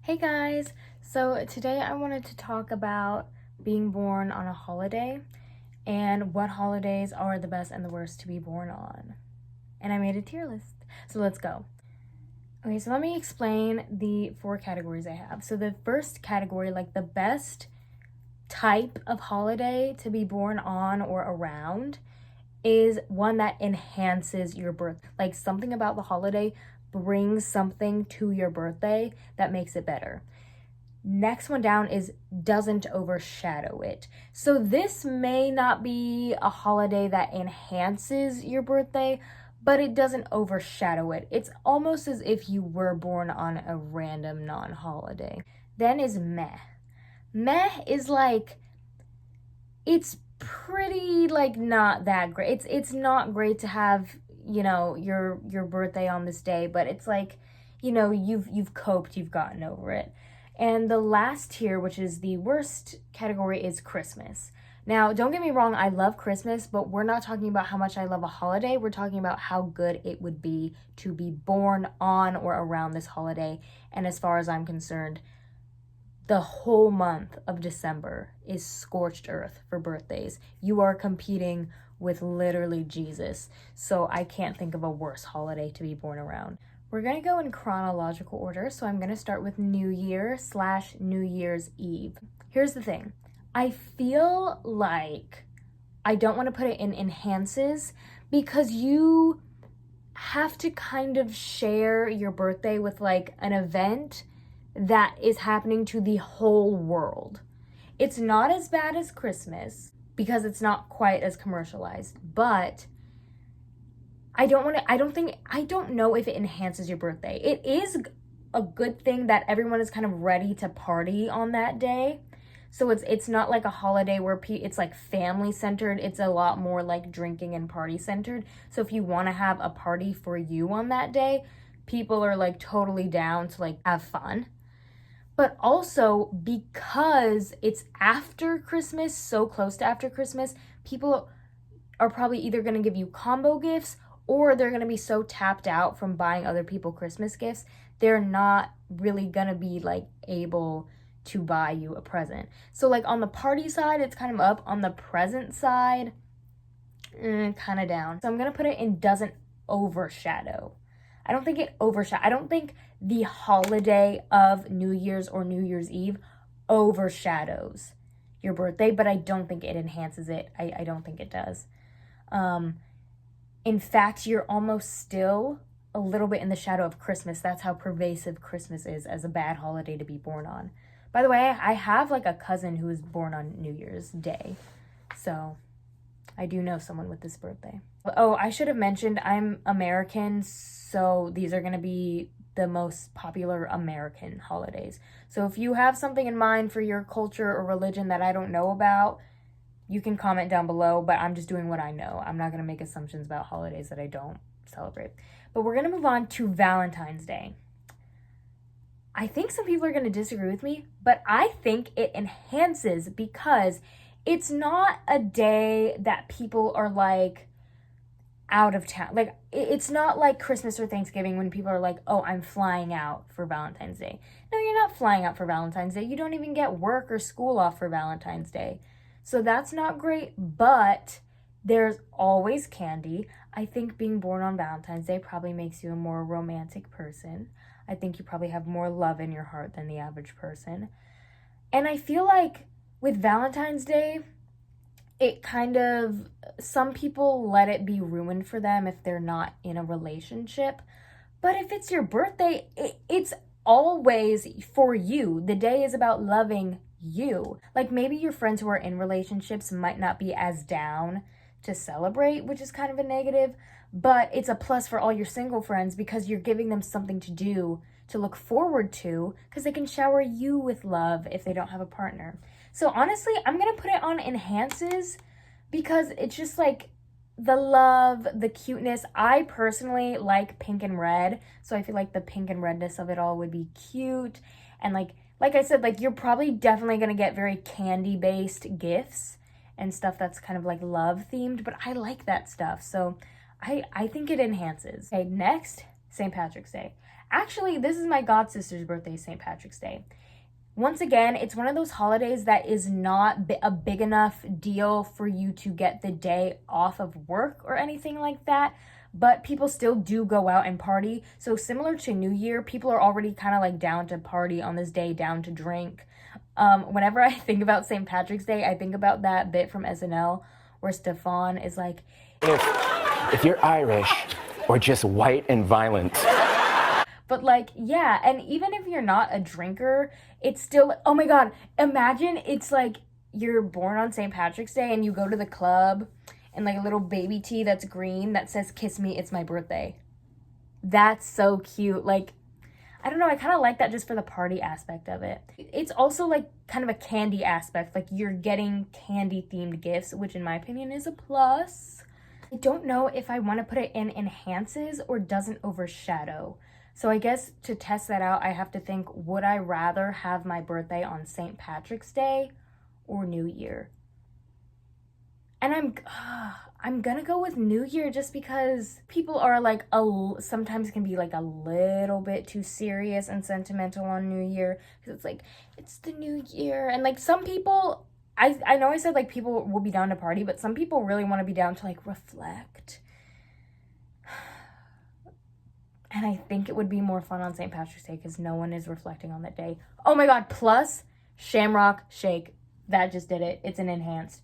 Hey guys! So today I wanted to talk about being born on a holiday and what holidays are the best and the worst to be born on. And I made a tier list. So let's go. Okay, so let me explain the 4 categories I have. So the first category, like the best type of holiday to be born on or around, is one that enhances your birth. Like something about the holiday brings something to your birthday that makes it better. Next one down is doesn't overshadow it. So this may not be a holiday that enhances your birthday, but it doesn't overshadow it. It's almost as if you were born on a random non-holiday. Then is meh. Meh is like, it's pretty like not that great. It's not great to have, your birthday on this day, but it's like, you've coped, you've gotten over it. And the last tier, which is the worst category, is Christmas. Now, don't get me wrong, I love Christmas, but we're not talking about how much I love a holiday. We're talking about how good it would be to be born on or around this holiday. And as far as I'm concerned, the whole month of December is scorched earth for birthdays. You are competing with literally Jesus. So I can't think of a worse holiday to be born around. We're going to go in chronological order. So I'm going to start with New Year/New Year's Eve. Here's the thing. I feel like I don't want to put it in enhances because you have to kind of share your birthday with like an event that is happening to the whole world. It's not as bad as Christmas because it's not quite as commercialized, but I don't know if it enhances your birthday. It is a good thing that everyone is kind of ready to party on that day. So it's not like a holiday where it's like family centered. It's a lot more like drinking and party centered. So if you want to have a party for you on that day, people are like totally down to like have fun. But also because it's after Christmas, so close to after Christmas, people are probably either going to give you combo gifts or they're going to be so tapped out from buying other people Christmas gifts, they're not really going to be like able to buy you a present. So like on the party side, it's kind of up. On the present side, kind of down. So I'm going to put it in doesn't overshadow. I don't think I don't think the holiday of New Year's or New Year's Eve overshadows your birthday, but I don't think it enhances it. I don't think it does. In fact, you're almost still a little bit in the shadow of Christmas. That's how pervasive Christmas is as a bad holiday to be born on. By the way, I have like a cousin who was born on New Year's Day. So I do know someone with this birthday. Oh, I should have mentioned I'm American, so these are going to be the most popular American holidays. So if you have something in mind for your culture or religion that I don't know about, you can comment down below, but I'm just doing what I know. I'm not going to make assumptions about holidays that I don't celebrate. But we're going to move on to Valentine's Day. I think some people are going to disagree with me, but I think it enhances because it's not a day that people are like out of town. Like it's not like Christmas or Thanksgiving when people are like, oh, I'm flying out for Valentine's Day. No, you're not flying out for Valentine's Day. You don't even get work or school off for Valentine's Day. So that's not great, but there's always candy. I think being born on Valentine's Day probably makes you a more romantic person. I think you probably have more love in your heart than the average person. And I feel like with Valentine's Day, it kind of, some people let it be ruined for them if they're not in a relationship. But if it's your birthday, it's always for you. The day is about loving you. Like maybe your friends who are in relationships might not be as down to celebrate, which is kind of a negative, but it's a plus for all your single friends because you're giving them something to do to look forward to because they can shower you with love if they don't have a partner. So honestly, I'm going to put it on enhances because it's just like the love, the cuteness. I personally like pink and red, so I feel like the pink and redness of it all would be cute. And like I said, like you're probably definitely going to get very candy-based gifts and stuff that's kind of like love themed, but I like that stuff. So I think it enhances. Okay, next, St. Patrick's Day. Actually, this is my god sister's birthday, St. Patrick's Day. Once again, it's one of those holidays that is not a big enough deal for you to get the day off of work or anything like that, but people still do go out and party. So similar to New Year, people are already kind of like down to party on this day, down to drink. Whenever I think about St. Patrick's Day, I think about that bit from SNL where Stefan is like, if you're Irish or just white and violent. but like, yeah, and even if you're not a drinker, it's still, oh my God, imagine it's like you're born on St. Patrick's Day and you go to the club and like a little baby tee that's green that says, "Kiss me, it's my birthday." That's so cute. Like, I don't know, I kind of like that just for the party aspect of it. It's also like kind of a candy aspect, like you're getting candy themed gifts, which in my opinion is a plus. I don't know if I want to put it in enhances or doesn't overshadow. So I guess to test that out, I have to think, would I rather have my birthday on St. Patrick's Day or New Year? And I'm gonna go with New Year just because people are like, sometimes can be like a little bit too serious and sentimental on New Year. Because it's like, it's the new year. And like some people, I know I said like people will be down to party, but some people really want to be down to like reflect. And I think it would be more fun on St. Patrick's Day because no one is reflecting on that day. Oh my God, plus Shamrock Shake. That just did it. It's an enhanced.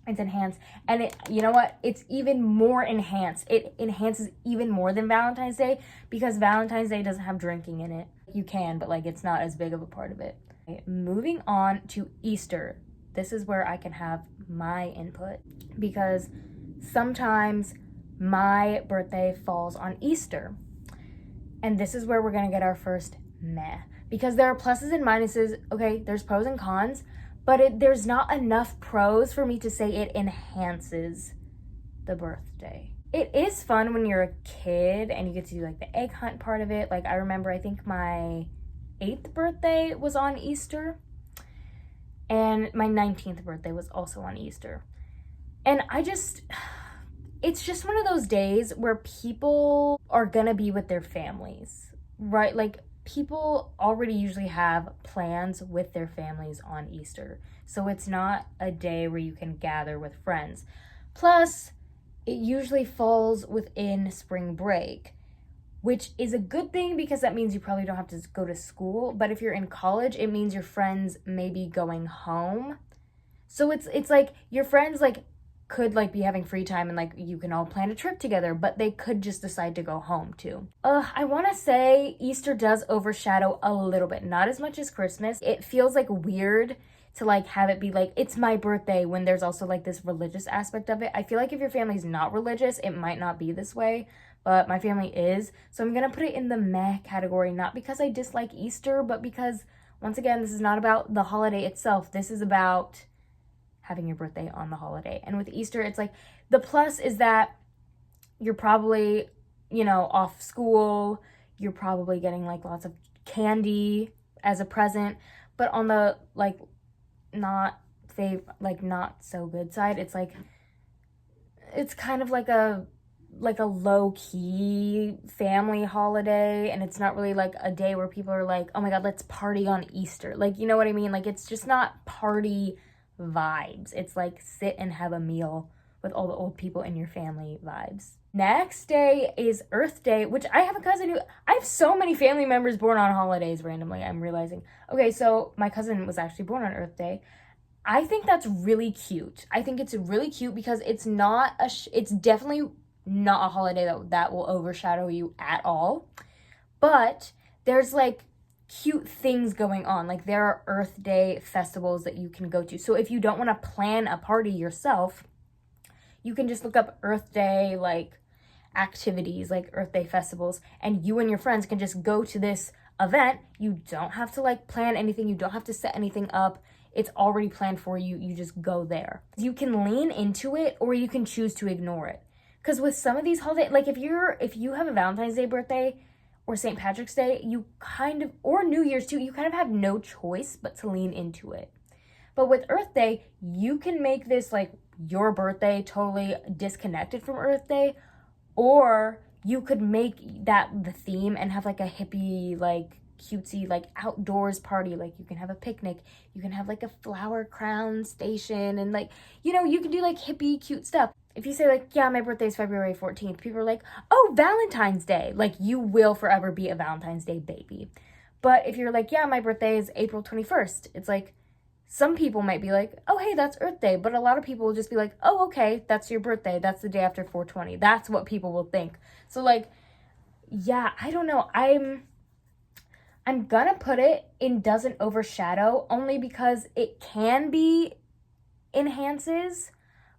It's enhanced. And it, you know what? It's even more enhanced. It enhances even more than Valentine's Day because Valentine's Day doesn't have drinking in it. You can, but like it's not as big of a part of it. Okay, moving on to Easter. This is where I can have my input because sometimes my birthday falls on Easter. And this is where we're going to get our first meh. Because there are pluses and minuses. Okay, there's pros and cons. But there's not enough pros for me to say it enhances the birthday. It is fun when you're a kid and you get to do like the egg hunt part of it. Like I remember, I think my 8th birthday was on Easter. And my 19th birthday was also on Easter. And it's just one of those days where people are gonna be with their families, right? Like people already usually have plans with their families on Easter. So it's not a day where you can gather with friends. Plus, it usually falls within spring break, which is a good thing because that means you probably don't have to go to school. But if you're in college, it means your friends may be going home. So it's like your friends like could like be having free time and like you can all plan a trip together, but they could just decide to go home too. I want to say Easter does overshadow a little bit, not as much as Christmas. It feels like weird to like have it be like it's my birthday when there's also like this religious aspect of it. I feel like if your family's not religious, it might not be this way, but my family is. So I'm gonna put it in the meh category, not because I dislike Easter, but because once again, this is not about the holiday itself. This is about having your birthday on the holiday. And with Easter, it's like the plus is that you're probably, off school. You're probably getting like lots of candy as a present. But on the like not so good side, it's like it's kind of like a low key family holiday, and it's not really like a day where people are like, oh my God, let's party on Easter. Like, you know what I mean? Like it's just not party vibes. It's like sit and have a meal with all the old people in your family vibes. Next day is Earth Day, which I have a cousin I have so many family members born on holidays randomly, I'm realizing. Okay, so my cousin was actually born on Earth Day. I think that's really cute. I think it's really cute because it's it's definitely not a holiday that will overshadow you at all. But there's like cute things going on. Like there are Earth Day festivals that you can go to. So if you don't want to plan a party yourself, you can just look up Earth Day like activities, like Earth Day festivals, and you and your friends can just go to this event. You don't have to like plan anything. You don't have to set anything up. It's already planned for you. You just go there. You can lean into it or you can choose to ignore it. Because with some of these holidays, like if you have a Valentine's Day birthday or St. Patrick's Day, you kind of, or New Year's too, you kind of have no choice but to lean into it. But with Earth Day, you can make this like your birthday totally disconnected from Earth Day, or you could make that the theme and have like a hippie, like cutesy, like outdoors party. Like you can have a picnic, you can have like a flower crown station, and like, you know, you can do like hippie cute stuff. If you say like, yeah, my birthday's February 14th, people are like, oh, Valentine's Day. Like, you will forever be a Valentine's Day baby. But if you're like, yeah, my birthday is April 21st, it's like, some people might be like, oh, hey, that's Earth Day. But a lot of people will just be like, oh, okay, that's your birthday. That's the day after 420. That's what people will think. So like, yeah, I don't know. I'm gonna put it in doesn't overshadow, only because it can be enhances,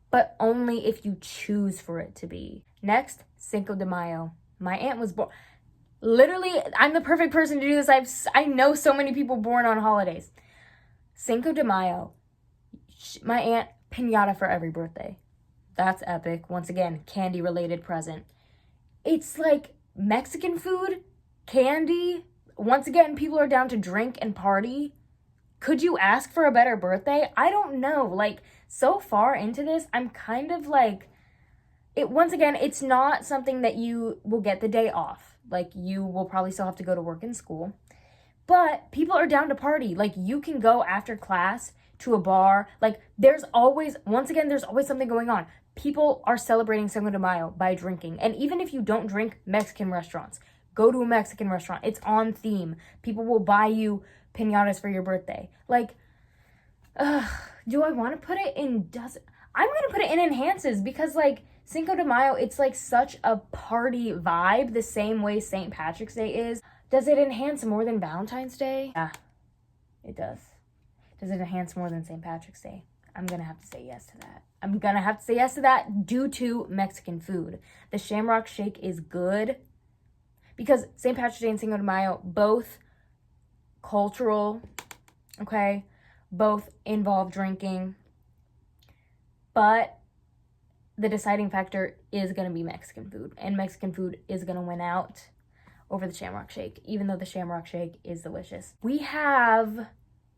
but only if you choose for it to be. Next, Cinco de Mayo. My aunt was born. Literally, I'm the perfect person to do this. I know so many people born on holidays. Cinco de Mayo. My aunt, piñata for every birthday. That's epic. Once again, candy related present. It's like Mexican food, candy. Once again, people are down to drink and party. Could you ask for a better birthday? I don't know. Like, so far into this, I'm kind of like, once again, it's not something that you will get the day off. Like, you will probably still have to go to work and school. But people are down to party. Like, you can go after class to a bar. Like, there's always something going on. People are celebrating Cinco de Mayo by drinking. And even if you don't drink, Mexican restaurants, go to a Mexican restaurant. It's on theme. People will buy you piñatas for your birthday. Like, do I want to put it in I'm going to put it in enhances, because like Cinco de Mayo, it's like such a party vibe, the same way St. Patrick's Day is. Does it enhance more than Valentine's Day? Yeah, it does. Does it enhance more than St. Patrick's Day? I'm going to have to say yes to that. I'm going to have to say yes to that due to Mexican food. The Shamrock Shake is good because St. Patrick's Day and Cinco de Mayo, both cultural, okay? Both involve drinking. But the deciding factor is going to be Mexican food. And Mexican food is going to win out over the Shamrock Shake, even though the Shamrock Shake is delicious. We have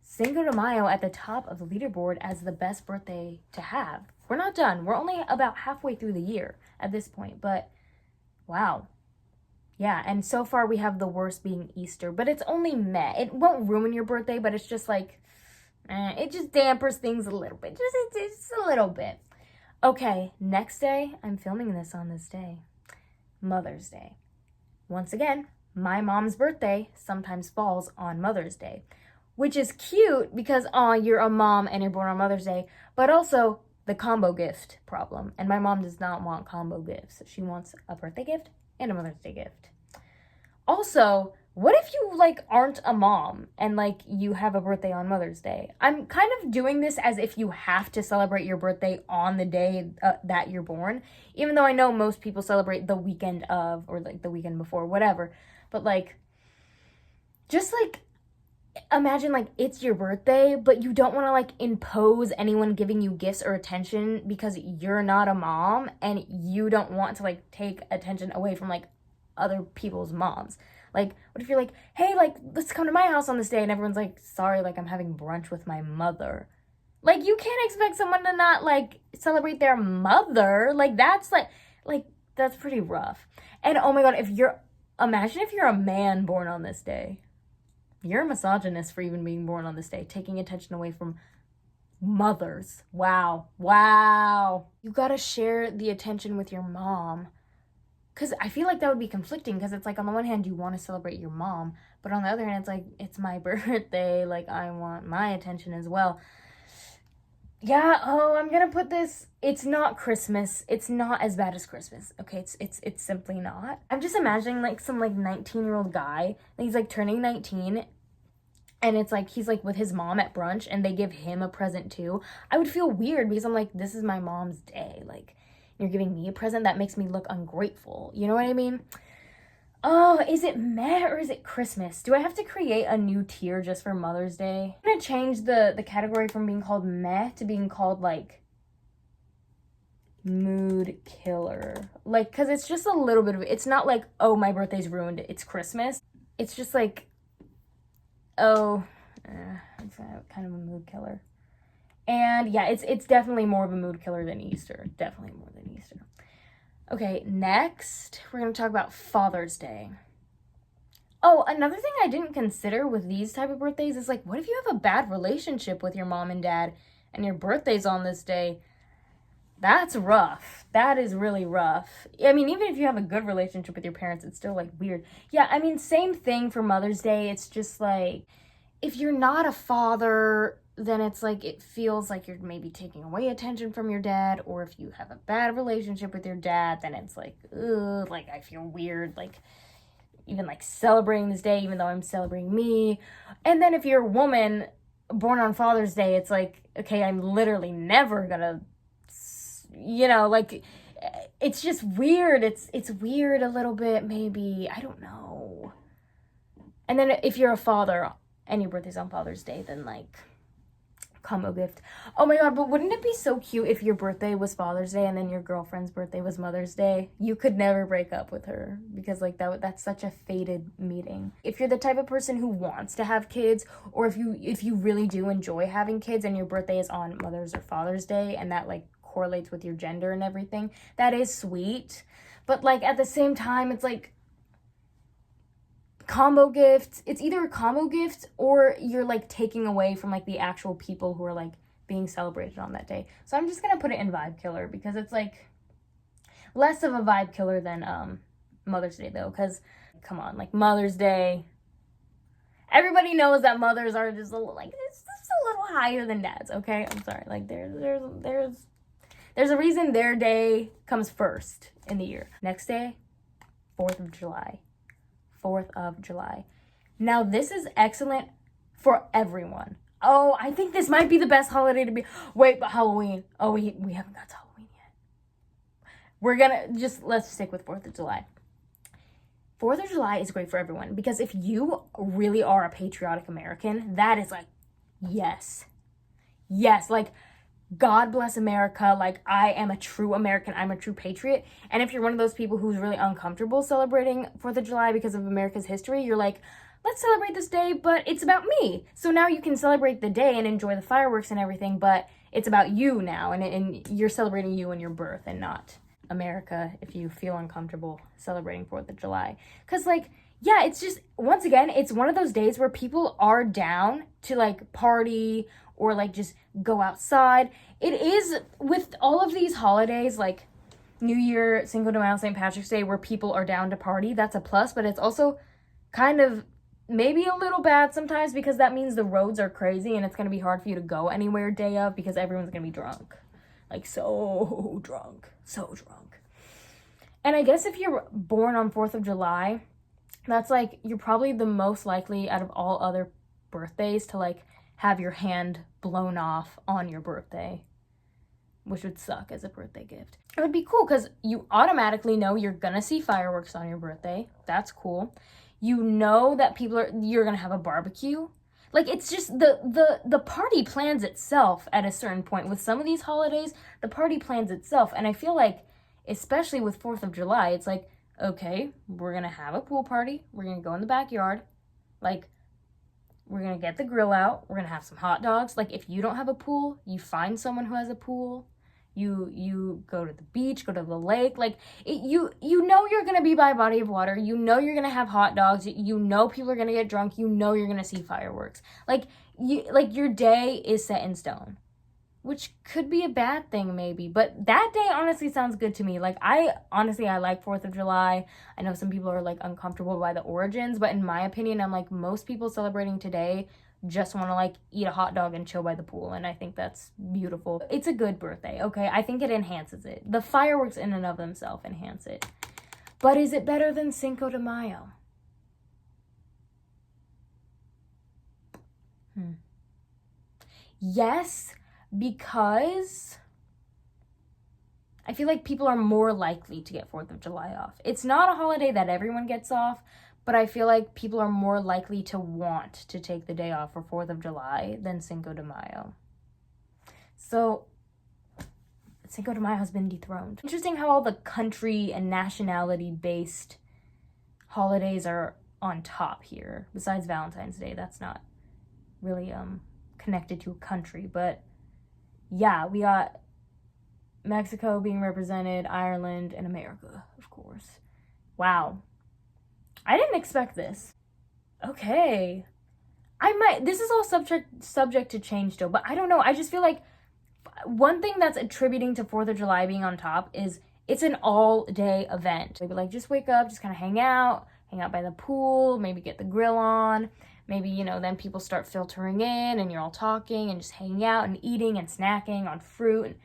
Cinco de Mayo at the top of the leaderboard as the best birthday to have. We're not done. We're only about halfway through the year at this point, but wow. Yeah, and so far we have the worst being Easter, but it's only meh. It won't ruin your birthday, but it's just like, it just dampers things a little bit. Just a little bit. Okay, next day, I'm filming this on this day, Mother's Day. Once again, my mom's birthday sometimes falls on Mother's Day, which is cute because, you're a mom and you're born on Mother's Day, but also the combo gift problem. And my mom does not want combo gifts. She wants a birthday gift and a Mother's Day gift. Also, what if you, like, aren't a mom and, like, you have a birthday on Mother's Day? I'm kind of doing this as if you have to celebrate your birthday on the day that you're born, even though I know most people celebrate the weekend of, or, like, the weekend before, whatever. But, like, just, like, imagine, like, it's your birthday, but you don't want to, like, impose anyone giving you gifts or attention because you're not a mom and you don't want to, like, take attention away from, like, other people's moms. Like, what if you're like, hey, like, let's come to my house on this day, and everyone's like, sorry, like, I'm having brunch with my mother. Like, you can't expect someone to not, like, celebrate their mother. Like, that's, that's pretty rough. And, oh my God, imagine if you're a man born on this day. You're a misogynist for even being born on this day, taking attention away from mothers. Wow. You gotta share the attention with your mom. Because I feel like that would be conflicting, because it's like, on the one hand, you want to celebrate your mom, but on the other hand, it's like, it's my birthday, like, I want my attention as well. Yeah, I'm gonna put this, it's not Christmas. It's not as bad as Christmas, okay? It's simply not. I'm just imagining, like, some, like, 19-year-old guy, and he's, like, turning 19, and it's like, he's, like, with his mom at brunch, and they give him a present, too. I would feel weird, because I'm like, this is my mom's day, like, you're giving me a present? That makes me look ungrateful. You know what I mean? Oh, is it meh or is it Christmas? Do I have to create a new tier just for Mother's Day? I'm gonna change the category from being called meh to being called, like, mood killer. Like, because it's just a little bit of, it's not like, oh, my birthday's ruined, it's Christmas. It's just like, oh, it's kind of a mood killer. And yeah, it's definitely more of a mood killer than Easter. Definitely more than Easter. Okay, next, we're going to talk about Father's Day. Oh, another thing I didn't consider with these type of birthdays is like, what if you have a bad relationship with your mom and dad and your birthday's on this day? That's rough. That is really rough. I mean, even if you have a good relationship with your parents, it's still like weird. Yeah, I mean, same thing for Mother's Day. It's just like, if you're not a father, then it's like it feels like you're maybe taking away attention from your dad. Or if you have a bad relationship with your dad, then it's like, ugh, like I feel weird, like even like celebrating this day, even though I'm celebrating me. And then if you're a woman born on Father's Day, it's like, okay, I'm literally never gonna, like it's just weird. It's weird a little bit, maybe. I don't know. And then if you're a father and your birthday's on Father's Day, then like combo gift. Oh my god, but wouldn't it be so cute if your birthday was Father's Day and then your girlfriend's birthday was Mother's Day? You could never break up with her because like that's such a fated meeting. If you're the type of person who wants to have kids, or if you really do enjoy having kids and your birthday is on Mother's or Father's Day and that like correlates with your gender and everything, that is sweet. But like at the same time, it's like combo gifts. It's either a combo gift or you're like taking away from like the actual people who are like being celebrated on that day. So I'm just gonna put it in vibe killer because it's like less of a vibe killer than Mother's Day though, because come on, like Mother's Day, everybody knows that mothers are just a little, like it's just a little higher than dads. Okay, I'm sorry, like there's a reason their day comes first in the year. Next day, 4th of July. 4th of July. Now, this is excellent for everyone. Oh, I think this might be the best holiday to be. Wait, but Halloween. Oh, we haven't got to Halloween yet. We're gonna let's stick with 4th of July. 4th of July is great for everyone because if you really are a patriotic American, that is like, yes. Yes, like, God bless America, like I am a true American, I'm a true patriot. And if you're one of those people who's really uncomfortable celebrating 4th of July because of America's history, you're like, let's celebrate this day, but it's about me. So now you can celebrate the day and enjoy the fireworks and everything, but it's about you now, and you're celebrating you and your birth and not America if you feel uncomfortable celebrating 4th of July. Because like, yeah, it's just, once again, it's one of those days where people are down to like party or like just go outside. It is with all of these holidays like New Year, Cinco de Mayo, St. Patrick's Day, where people are down to party. That's a plus, but it's also kind of maybe a little bad sometimes because that means the roads are crazy and it's going to be hard for you to go anywhere day of because everyone's going to be drunk. Like so drunk. And I guess if you're born on 4th of July, that's like, you're probably the most likely out of all other birthdays to like have your hand blown off on your birthday, which would suck as a birthday gift. It would be cool because you automatically know you're gonna see fireworks on your birthday. That's cool. You know that you're gonna have a barbecue. Like, it's just the party plans itself at a certain point. With some of these holidays, the party plans itself. And I feel like, especially with 4th of July, it's like, okay, we're gonna have a pool party. We're gonna go in the backyard. Like, we're gonna get the grill out. We're gonna have some hot dogs. Like, if you don't have a pool, you find someone who has a pool. You go to the beach, go to the lake. Like, you know you're gonna be by a body of water. You know you're gonna have hot dogs. You know people are gonna get drunk. You know you're gonna see fireworks. Like, your day is set in stone, which could be a bad thing maybe, but that day honestly sounds good to me. Like, I like 4th of July. I know some people are like uncomfortable by the origins, but in my opinion, I'm like, most people celebrating today just want to like eat a hot dog and chill by the pool, and I think that's beautiful. It's a good birthday, okay? I think it enhances it. The fireworks in and of themselves enhance it. But is it better than Cinco de Mayo? Yes, because I feel like people are more likely to get 4th of July off. It's not a holiday that everyone gets off, but I feel like people are more likely to want to take the day off for 4th of July than Cinco de Mayo. So Cinco de Mayo has been dethroned. Interesting how all the country and nationality-based holidays are on top here, besides Valentine's Day. That's not really connected to a country, but yeah, we got Mexico being represented, Ireland, and America, of course. Wow. I didn't expect this. Okay. This is all subject to change still, but I don't know. I just feel like one thing that's attributing to 4th of July being on top is it's an all-day event. Maybe like just wake up, just kind of hang out by the pool, maybe get the grill on. Maybe, then people start filtering in and you're all talking and just hanging out and eating and snacking on fruit.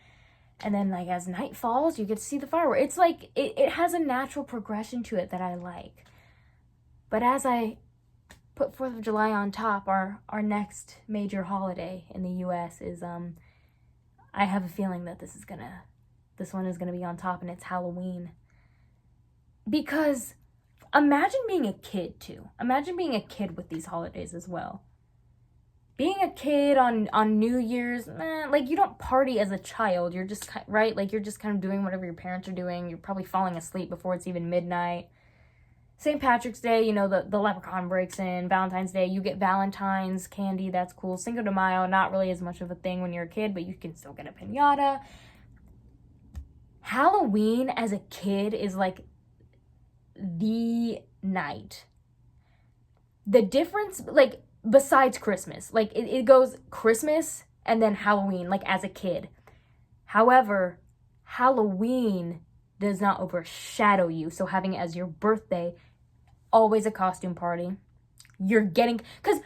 And then like as night falls, you get to see the fireworks. It's like, it has a natural progression to it that I like. But as I put 4th of July on top, our next major holiday in the U.S. is, I have a feeling that this one is gonna be on top, and it's Halloween. Because imagine being a kid too. Imagine being a kid with these holidays as well. Being a kid on New Year's, like you don't party as a child. You're just, right? Like you're just kind of doing whatever your parents are doing. You're probably falling asleep before it's even midnight. St. Patrick's Day, the leprechaun breaks in. Valentine's Day, you get Valentine's candy. That's cool. Cinco de Mayo, not really as much of a thing when you're a kid, but you can still get a piñata. Halloween as a kid is like the night. The difference, like, besides Christmas, like, it goes Christmas and then Halloween, like, as a kid. However, Halloween does not overshadow you. So having it as your birthday, always a costume party. You're getting, because,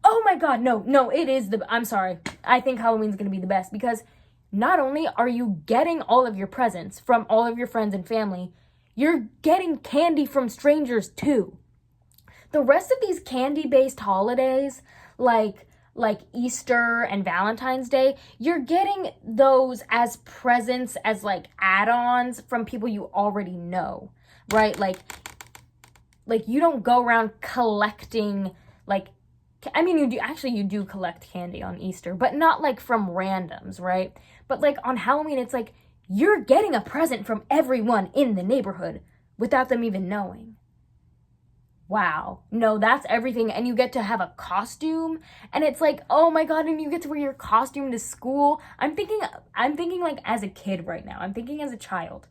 oh my God, no, it is I'm sorry. I think Halloween's going to be the best because not only are you getting all of your presents from all of your friends and family, you're getting candy from strangers too. The rest of these candy-based holidays, like Easter and Valentine's Day, you're getting those as presents, as like add-ons from people you already know, right? Like you don't go around collecting, you do collect candy on Easter, but not like from randoms, right? But like on Halloween, it's like you're getting a present from everyone in the neighborhood without them even knowing. Wow. No, that's everything. And you get to have a costume. And it's like, oh my God, and you get to wear your costume to school. I'm thinking like as a kid right now. I'm thinking as a child.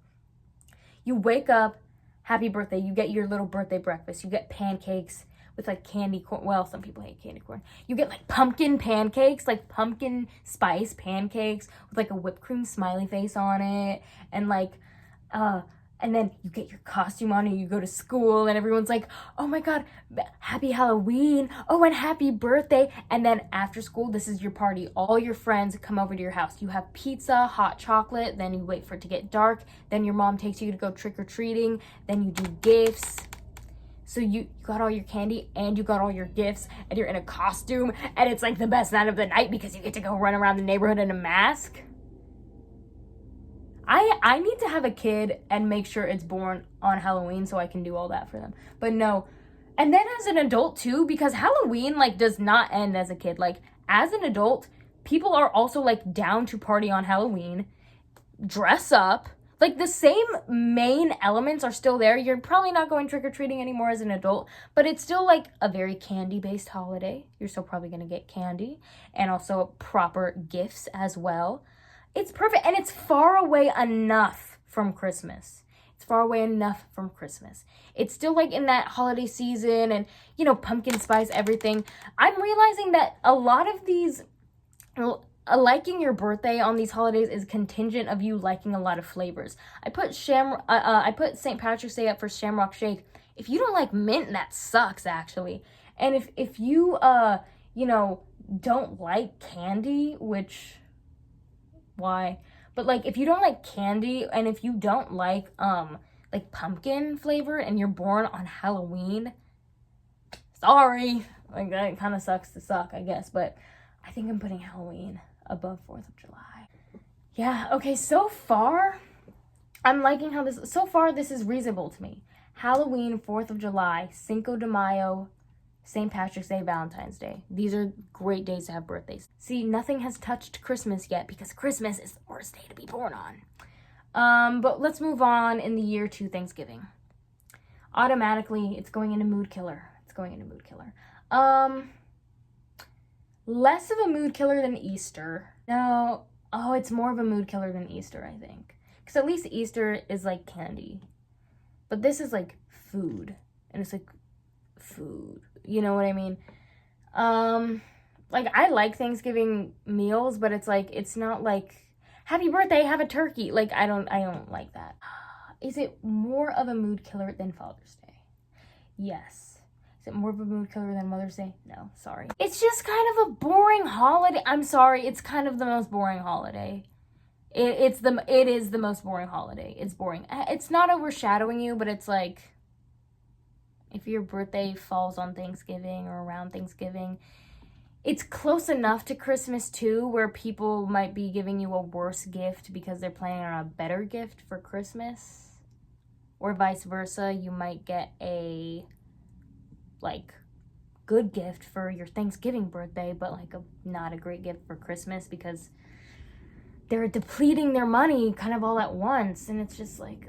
You wake up, happy birthday. You get your little birthday breakfast. You get pancakes with like candy corn. Well, some people hate candy corn. You get like pumpkin pancakes, like pumpkin spice pancakes with like a whipped cream smiley face on it. And like, and then you get your costume on and you go to school and everyone's like, oh my God, happy Halloween. Oh, and happy birthday. And then after school, this is your party. All your friends come over to your house. You have pizza, hot chocolate. Then you wait for it to get dark. Then your mom takes you to go trick-or-treating. Then you do gifts. So you got all your candy and you got all your gifts and you're in a costume. And it's like the best night of the night because you get to go run around the neighborhood in a mask. I need to have a kid and make sure it's born on Halloween so I can do all that for them. But no. And then as an adult too, because Halloween like does not end as a kid. Like as an adult, people are also like down to party on Halloween, dress up. Like the same main elements are still there. You're probably not going trick-or-treating anymore as an adult, but it's still like a very candy-based holiday. You're still probably going to get candy and also proper gifts as well. It's perfect, and it's far away enough from Christmas. It's far away enough from Christmas. It's still like in that holiday season and, pumpkin spice, everything. I'm realizing that a lot of these, liking your birthday on these holidays is contingent of you liking a lot of flavors. I put St. Patrick's Day up for Shamrock Shake. If you don't like mint, that sucks, actually. And if you, don't like candy, which... why? But like if you don't like candy and if you don't like pumpkin flavor and you're born on Halloween, sorry. Like that kind of sucks to suck, I guess, but I think I'm putting Halloween above 4th of July. Yeah, okay, so far I'm liking how this is reasonable to me. Halloween, 4th of July, Cinco de Mayo, St. Patrick's Day, Valentine's Day. These are great days to have birthdays. See, nothing has touched Christmas yet because Christmas is the worst day to be born on. But let's move on in the year to Thanksgiving. Automatically, it's going into mood killer. Less of a mood killer than Easter. Now, Oh, it's more of a mood killer than Easter, I think. Because at least Easter is like candy. But this is like food. And it's like food. You know what I mean? Like, I like Thanksgiving meals, but it's like, it's not like, happy birthday, have a turkey. Like, I don't like that. Is it more of a mood killer than Father's Day? Yes. Is it more of a mood killer than Mother's Day? No, sorry. It's just kind of a boring holiday. I'm sorry, it's kind of the most boring holiday. It is the most boring holiday. It's boring. It's not overshadowing you, but it's like, if your birthday falls on Thanksgiving or around Thanksgiving, it's close enough to Christmas too, where people might be giving you a worse gift because they're planning on a better gift for Christmas. Or vice versa, you might get a, like, good gift for your Thanksgiving birthday, but, like, not a great gift for Christmas because they're depleting their money kind of all at once. And it's just like,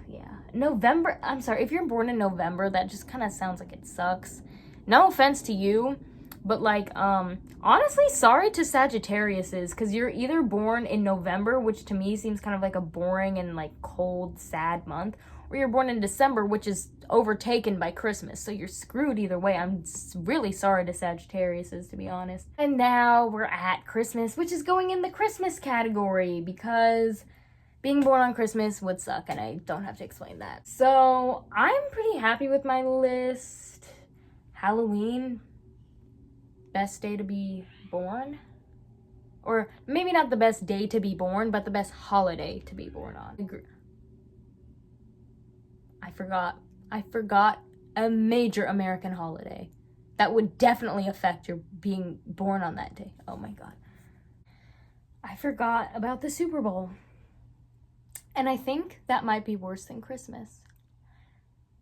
yeah. November, I'm sorry, if you're born in November, that just kind of sounds like it sucks. No offense to you, but, like, honestly, sorry to Sagittariuses, because you're either born in November, which to me seems kind of like a boring and, like, cold, sad month, or you're born in December, which is overtaken by Christmas. So you're screwed either way. I'm really sorry to Sagittariuses, to be honest. And now we're at Christmas, which is going in the Christmas category because being born on Christmas would suck, and I don't have to explain that. So I'm pretty happy with my list. Halloween, best day to be born. Or maybe not the best day to be born, but the best holiday to be born on. I forgot a major American holiday that would definitely affect your being born on that day. Oh my God. I forgot about the Super Bowl. And I think that might be worse than Christmas.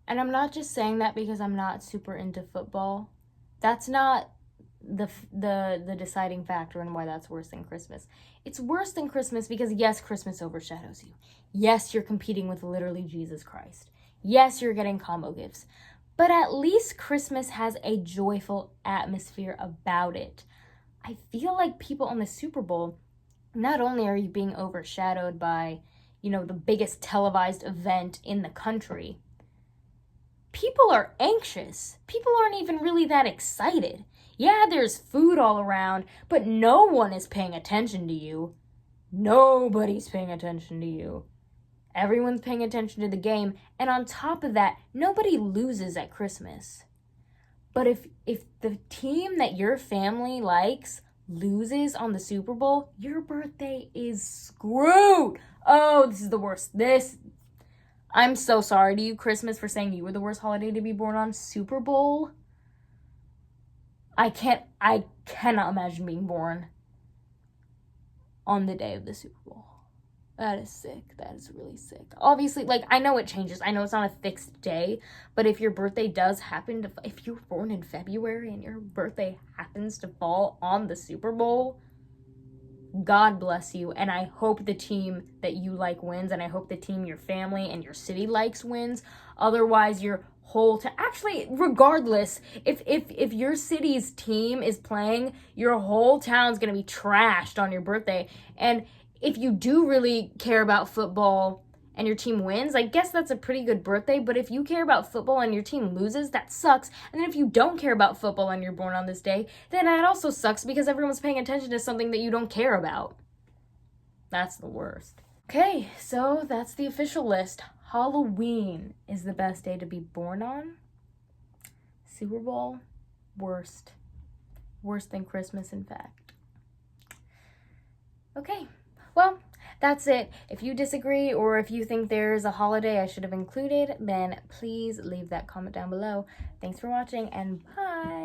And I'm not just saying that because I'm not super into football. That's not the deciding factor in why that's worse than Christmas. It's worse than Christmas because, yes, Christmas overshadows you. Yes, you're competing with literally Jesus Christ. Yes, you're getting combo gifts, but at least Christmas has a joyful atmosphere about it. I feel like people on the Super Bowl, not only are you being overshadowed by, you know, the biggest televised event in the country, people are anxious. People aren't even really that excited. Yeah, there's food all around, but no one is paying attention to you. Nobody's paying attention to you. Everyone's paying attention to the game, and on top of that, nobody loses at Christmas. But if the team that your family likes loses on the Super Bowl, your birthday is screwed. Oh, this is the worst. I'm so sorry to you, Christmas, for saying you were the worst holiday to be born on. Super Bowl? I cannot imagine being born on the day of the Super Bowl. That is sick. That is really sick. Obviously, like, I know it changes. I know it's not a fixed day, but if your birthday does happen to, if you're born in February and your birthday happens to fall on the Super Bowl, God bless you. And I hope the team that you like wins, and I hope the team your family and your city likes wins. Otherwise, your whole actually, regardless, if your city's team is playing, your whole town's gonna be trashed on your birthday. And if you do really care about football and your team wins, I guess that's a pretty good birthday. But if you care about football and your team loses, that sucks. And then if you don't care about football and you're born on this day, then that also sucks because everyone's paying attention to something that you don't care about. That's the worst. Okay, so that's the official list. Halloween is the best day to be born on. Super Bowl, worst. Worse than Christmas, in fact. Okay. Well, that's it. If you disagree or if you think there's a holiday I should have included, then please leave that comment down below. Thanks for watching and bye.